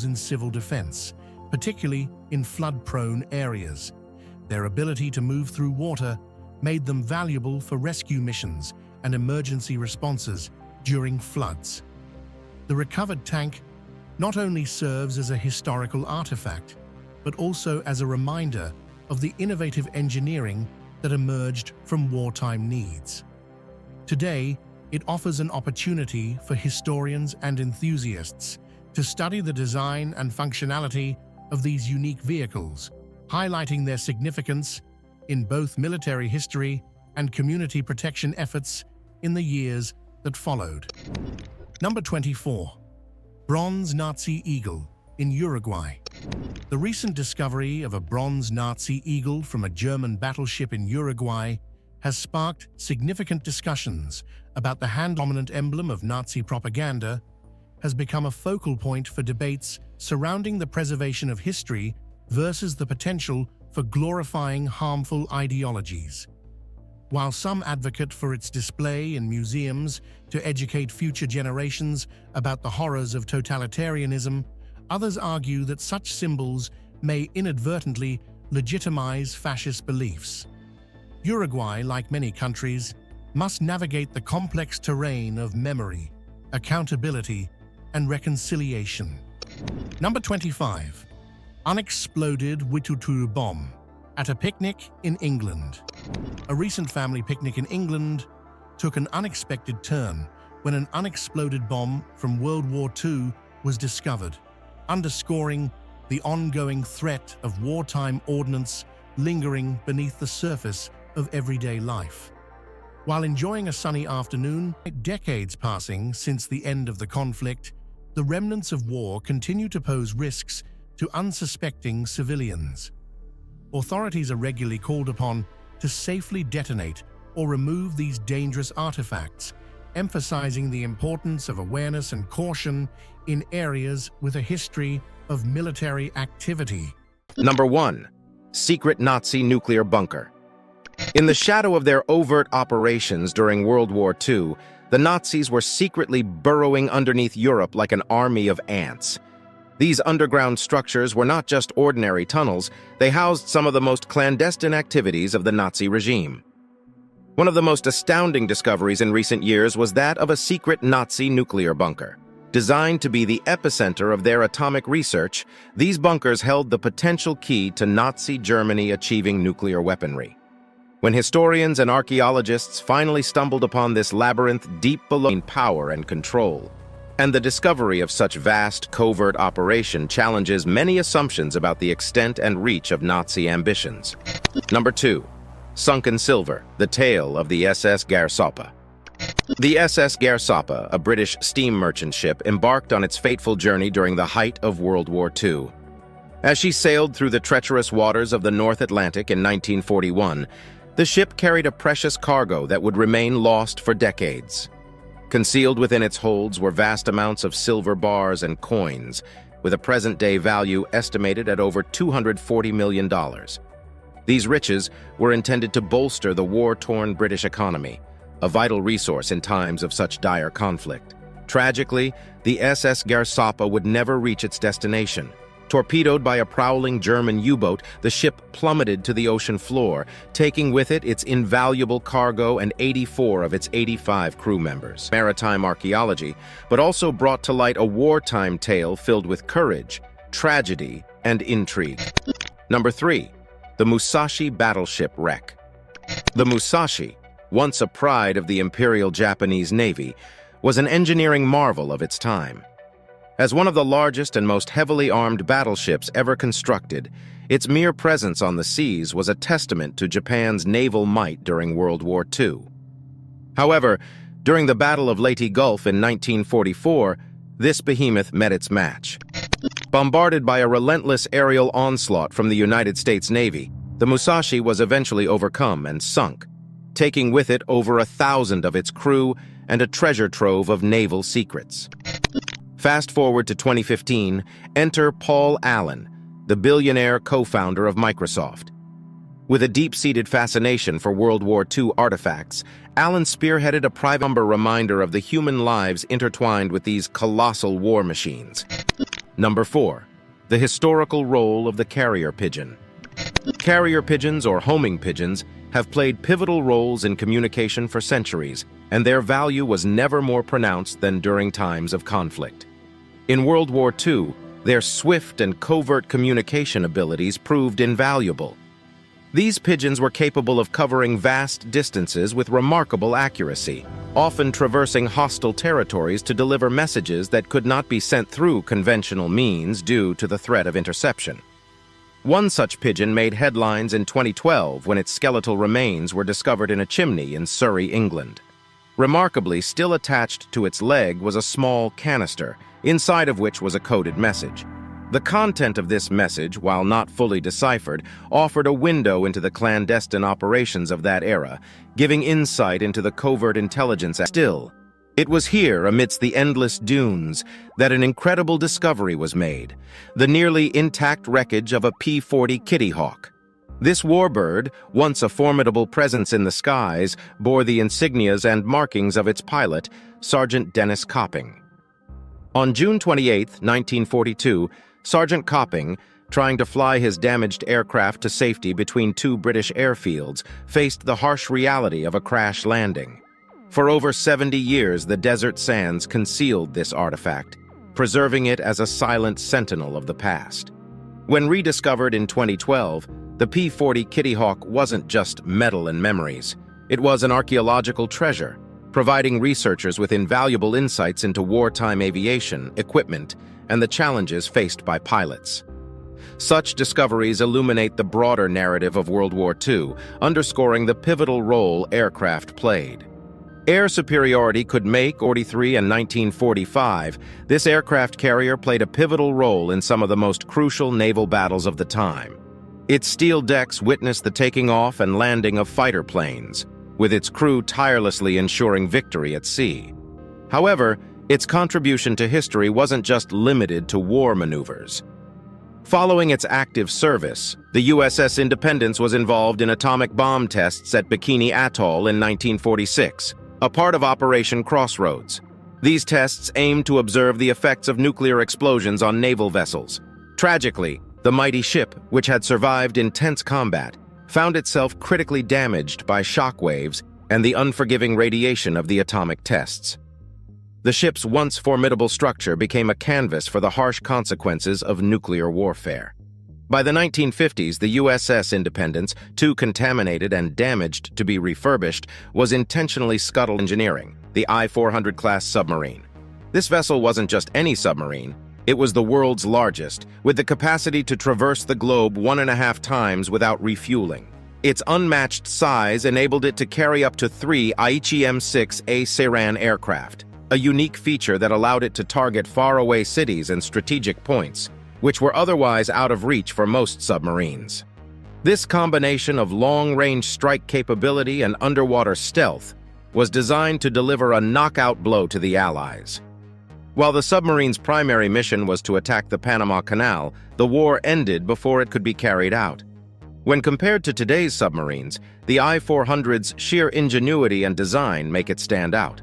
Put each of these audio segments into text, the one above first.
in civil defense, particularly in flood-prone areas. Their ability to move through water made them valuable for rescue missions and emergency responses during floods. The recovered tank not only serves as a historical artifact, but also as a reminder of the innovative engineering that emerged from wartime needs. Today, it offers an opportunity for historians and enthusiasts to study the design and functionality of these unique vehicles, highlighting their significance in both military history and community protection efforts in the years that followed. Number 24. Bronze Nazi Eagle in Uruguay. The recent discovery of a bronze Nazi eagle from a German battleship in Uruguay has sparked significant discussions about the hand-dominant emblem of Nazi propaganda, has become a focal point for debates surrounding the preservation of history versus the potential for glorifying harmful ideologies. While some advocate for its display in museums to educate future generations about the horrors of totalitarianism, others argue that such symbols may inadvertently legitimize fascist beliefs. Uruguay, like many countries, must navigate the complex terrain of memory, accountability, and reconciliation. Number 25. Unexploded WW2 bomb at a picnic in England. A recent family picnic in England took an unexpected turn when an unexploded bomb from World War II was discovered, underscoring the ongoing threat of wartime ordnance lingering beneath the surface of everyday life. While enjoying a sunny afternoon, decades passing since the end of the conflict, the remnants of war continue to pose risks to unsuspecting civilians. Authorities are regularly called upon to safely detonate or remove these dangerous artifacts, emphasizing the importance of awareness and caution in areas with a history of military activity. Number 1. Secret Nazi nuclear bunker. In the shadow of their overt operations during World War II, the Nazis were secretly burrowing underneath Europe like an army of ants. These underground structures were not just ordinary tunnels, they housed some of the most clandestine activities of the Nazi regime. One of the most astounding discoveries in recent years was that of a secret Nazi nuclear bunker. Designed to be the epicenter of their atomic research, these bunkers held the potential key to Nazi Germany achieving nuclear weaponry. When historians and archaeologists finally stumbled upon this labyrinth deep below power and control, and the discovery of such vast covert operation challenges many assumptions about the extent and reach of Nazi ambitions. Number 2. Sunken silver, the tale of the SS Gersoppa. The SS Gersoppa, a British steam merchant ship, embarked on its fateful journey during the height of World War II. As she sailed through the treacherous waters of the North Atlantic in 1941, the ship carried a precious cargo that would remain lost for decades. Concealed within its holds were vast amounts of silver bars and coins, with a present-day value estimated at over $240 million. These riches were intended to bolster the war-torn British economy, a vital resource in times of such dire conflict. Tragically, the SS Gersoppa would never reach its destination. Torpedoed by a prowling German U-boat, the ship plummeted to the ocean floor, taking with it its invaluable cargo and 84 of its 85 crew members. Maritime archaeology, but also brought to light a wartime tale filled with courage, tragedy, and intrigue. Number 3. The Musashi battleship wreck. The Musashi, once a pride of the Imperial Japanese Navy, was an engineering marvel of its time. As one of the largest and most heavily armed battleships ever constructed, its mere presence on the seas was a testament to Japan's naval might during World War II. However, during the Battle of Leyte Gulf in 1944, this behemoth met its match. Bombarded by a relentless aerial onslaught from the United States Navy, the Musashi was eventually overcome and sunk, taking with it over 1,000 of its crew and a treasure trove of naval secrets. Fast forward to 2015, enter Paul Allen, the billionaire co-founder of Microsoft. With a deep-seated fascination for World War II artifacts, Allen spearheaded a private reminder of the human lives intertwined with these colossal war machines. Number 4. The historical role of the carrier pigeon. Carrier pigeons, or homing pigeons, have played pivotal roles in communication for centuries, and their value was never more pronounced than during times of conflict. In World War II, their swift and covert communication abilities proved invaluable. These pigeons were capable of covering vast distances with remarkable accuracy, often traversing hostile territories to deliver messages that could not be sent through conventional means due to the threat of interception. One such pigeon made headlines in 2012 when its skeletal remains were discovered in a chimney in Surrey, England. Remarkably, still attached to its leg was a small canister, inside of which was a coded message. The content of this message, while not fully deciphered, offered a window into the clandestine operations of that era, giving insight into the covert intelligence. Still, it was here, amidst the endless dunes, that an incredible discovery was made: the nearly intact wreckage of a P-40 Kitty Hawk. This warbird, once a formidable presence in the skies, bore the insignias and markings of its pilot, Sergeant Dennis Copping. On June 28, 1942, Sergeant Copping, trying to fly his damaged aircraft to safety between two British airfields, faced the harsh reality of a crash landing. For over 70 years, the desert sands concealed this artifact, preserving it as a silent sentinel of the past. When rediscovered in 2012, the P-40 Kitty Hawk wasn't just metal and memories. It was an archaeological treasure, providing researchers with invaluable insights into wartime aviation, equipment, and the challenges faced by pilots. Such discoveries illuminate the broader narrative of World War II, underscoring the pivotal role aircraft played. Air superiority could make 43 and 1945. This aircraft carrier played a pivotal role in some of the most crucial naval battles of the time. Its steel decks witnessed the taking off and landing of fighter planes, with its crew tirelessly ensuring victory at sea. However, its contribution to history wasn't just limited to war maneuvers. Following its active service, the USS Independence was involved in atomic bomb tests at Bikini Atoll in 1946, a part of Operation Crossroads. These tests aimed to observe the effects of nuclear explosions on naval vessels. Tragically, the mighty ship, which had survived intense combat, found itself critically damaged by shock waves and the unforgiving radiation of the atomic tests. The ship's once formidable structure became a canvas for the harsh consequences of nuclear warfare. By the 1950s, the USS Independence, too contaminated and damaged to be refurbished, was intentionally scuttled. Engineering, the I-400 class submarine. This vessel wasn't just any submarine. It was the world's largest, with the capacity to traverse the globe 1.5 times without refueling. Its unmatched size enabled it to carry up to 3 Aichi M6A Seiran aircraft, a unique feature that allowed it to target faraway cities and strategic points, which were otherwise out of reach for most submarines. This combination of long-range strike capability and underwater stealth was designed to deliver a knockout blow to the Allies. While the submarine's primary mission was to attack the Panama Canal, the war ended before it could be carried out. When compared to today's submarines, the I-400's sheer ingenuity and design make it stand out.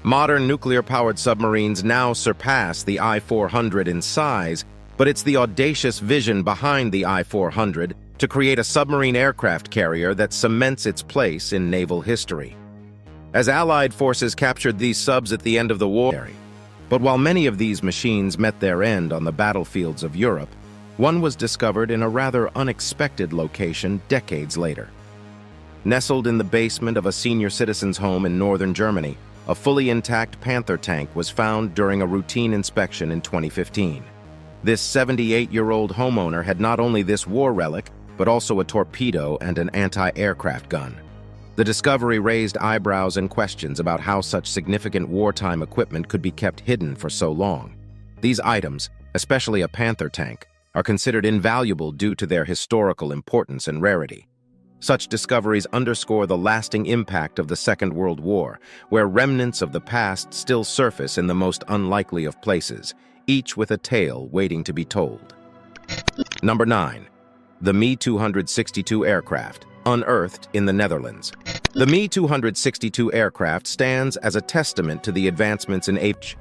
Modern nuclear-powered submarines now surpass the I-400 in size, but it's the audacious vision behind the I-400 to create a submarine aircraft carrier that cements its place in naval history. As Allied forces captured these subs at the end of the war, but while many of these machines met their end on the battlefields of Europe, one was discovered in a rather unexpected location decades later. Nestled in the basement of a senior citizen's home in northern Germany, a fully intact Panther tank was found during a routine inspection in 2015. This 78-year-old homeowner had not only this war relic, but also a torpedo and an anti-aircraft gun. The discovery raised eyebrows and questions about how such significant wartime equipment could be kept hidden for so long. These items, especially a Panther tank, are considered invaluable due to their historical importance and rarity. Such discoveries underscore the lasting impact of the Second World War, where remnants of the past still surface in the most unlikely of places, each with a tale waiting to be told. Number 9. The Me-262 aircraft, unearthed in the Netherlands. The Me-262 aircraft stands as a testament to the advancements in aviation.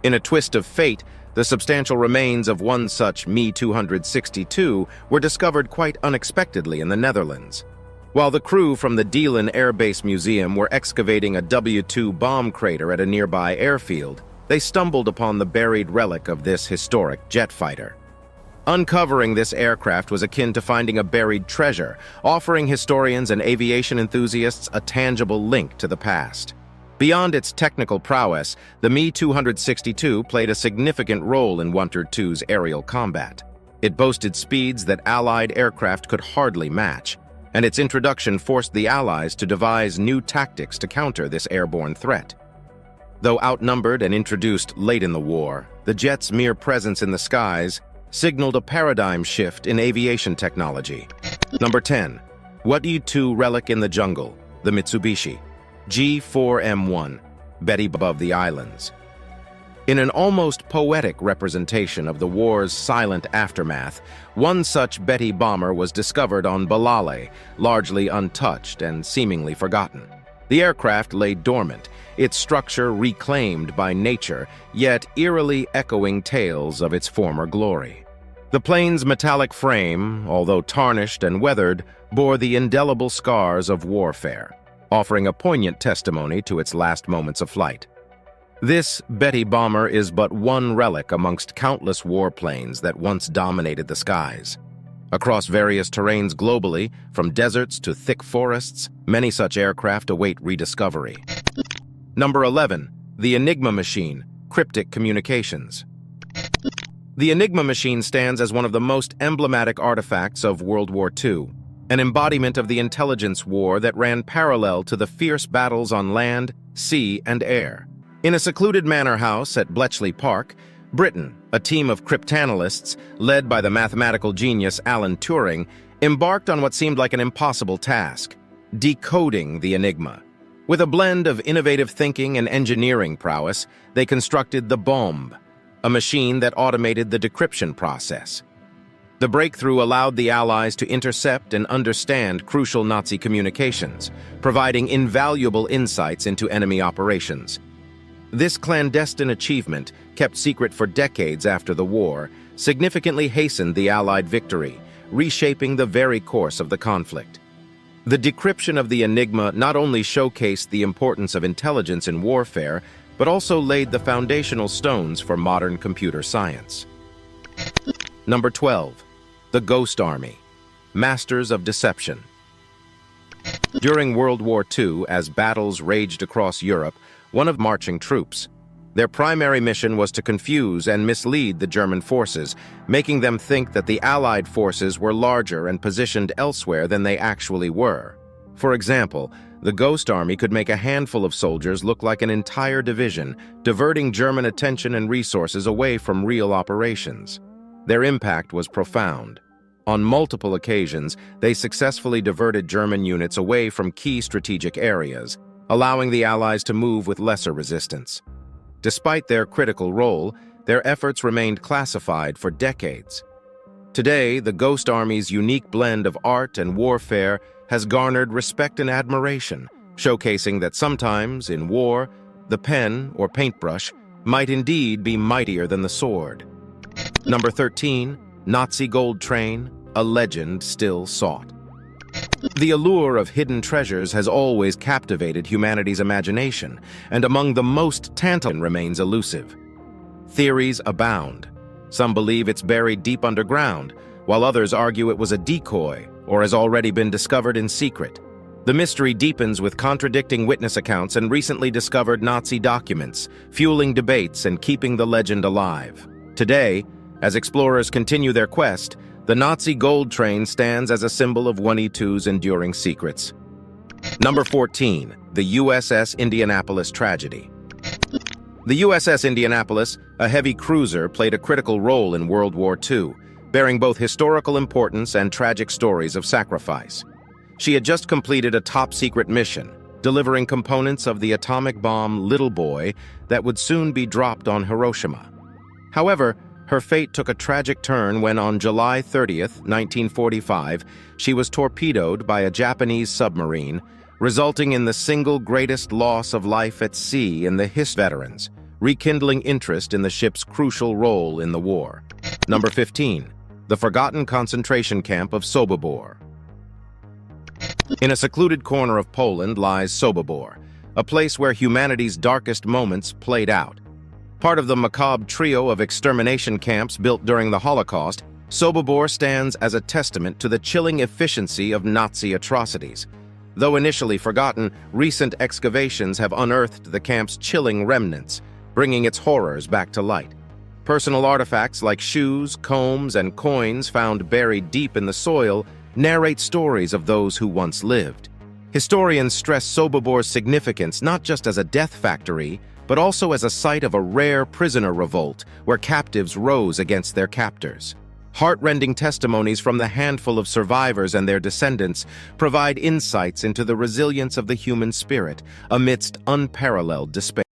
In a twist of fate, The substantial remains of one such Me-262 were discovered quite unexpectedly in the Netherlands. While the crew from the Deelen Air Base Museum were excavating a W2 bomb crater at a nearby airfield, they stumbled upon the buried relic of this historic jet fighter. Uncovering this aircraft was akin to finding a buried treasure, offering historians and aviation enthusiasts a tangible link to the past. Beyond its technical prowess, the Me-262 played a significant role in World War II's aerial combat. It boasted speeds that Allied aircraft could hardly match, and its introduction forced the Allies to devise new tactics to counter this airborne threat. Though outnumbered and introduced late in the war, the jet's mere presence in the skies signaled a paradigm shift in aviation technology. Number 10. WW2 relic in the jungle, the Mitsubishi G4M1, Betty above the islands. In an almost poetic representation of the war's silent aftermath, one such Betty bomber was discovered on Balale, largely untouched and seemingly forgotten. The aircraft lay dormant, its structure reclaimed by nature, yet eerily echoing tales of its former glory. The plane's metallic frame, although tarnished and weathered, bore the indelible scars of warfare, offering a poignant testimony to its last moments of flight. This Betty bomber is but one relic amongst countless warplanes that once dominated the skies. Across various terrains globally, from deserts to thick forests, many such aircraft await rediscovery. Number 11. The Enigma Machine, Cryptic Communications. The Enigma Machine stands as one of the most emblematic artifacts of World War II, an embodiment of the intelligence war that ran parallel to the fierce battles on land, sea, and air. In a secluded manor house at Bletchley Park, Britain, a team of cryptanalysts, led by the mathematical genius Alan Turing, embarked on what seemed like an impossible task: decoding the Enigma. With a blend of innovative thinking and engineering prowess, they constructed the bombe, a machine that automated the decryption process. The breakthrough allowed the Allies to intercept and understand crucial Nazi communications, providing invaluable insights into enemy operations. This clandestine achievement, kept secret for decades after the war, significantly hastened the Allied victory, reshaping the very course of the conflict. The decryption of the Enigma not only showcased the importance of intelligence in warfare, but also laid the foundational stones for modern computer science. Number 12. The Ghost Army, Masters of Deception. During World War II, as battles raged across Europe, one of marching troops. Their primary mission was to confuse and mislead the German forces, making them think that the Allied forces were larger and positioned elsewhere than they actually were. For example, the Ghost Army could make a handful of soldiers look like an entire division, diverting German attention and resources away from real operations. Their impact was profound. On multiple occasions, they successfully diverted German units away from key strategic areas, allowing the Allies to move with lesser resistance. Despite their critical role, their efforts remained classified for decades. Today, the Ghost Army's unique blend of art and warfare has garnered respect and admiration, showcasing that sometimes, in war, the pen or paintbrush might indeed be mightier than the sword. Number 13. Nazi Gold Train, a legend still sought. The allure of hidden treasures has always captivated humanity's imagination, and among the most tantalizing remains elusive. Theories abound. Some believe it's buried deep underground, while others argue it was a decoy or has already been discovered in secret. The mystery deepens with contradicting witness accounts and recently discovered Nazi documents, fueling debates and keeping the legend alive. Today, as explorers continue their quest, the Nazi Gold Train stands as a symbol of WW2's enduring secrets. Number 14. The USS Indianapolis Tragedy. The USS Indianapolis, a heavy cruiser, played a critical role in World War II, bearing both historical importance and tragic stories of sacrifice. She had just completed a top-secret mission, delivering components of the atomic bomb Little Boy that would soon be dropped on Hiroshima. However, her fate took a tragic turn when on July 30th, 1945, she was torpedoed by a Japanese submarine, resulting in the single greatest loss of life at sea in the history of veterans, rekindling interest in the ship's crucial role in the war. Number 15. The forgotten concentration camp of Sobibor. In a secluded corner of Poland lies Sobibor, a place where humanity's darkest moments played out. Part of the macabre trio of extermination camps built during the Holocaust, Sobibor stands as a testament to the chilling efficiency of Nazi atrocities. Though initially forgotten, recent excavations have unearthed the camp's chilling remnants, bringing its horrors back to light. Personal artifacts like shoes, combs, and coins found buried deep in the soil narrate stories of those who once lived. Historians stress Sobibor's significance not just as a death factory, but also as a site of a rare prisoner revolt where captives rose against their captors. Heart-rending testimonies from the handful of survivors and their descendants provide insights into the resilience of the human spirit amidst unparalleled despair.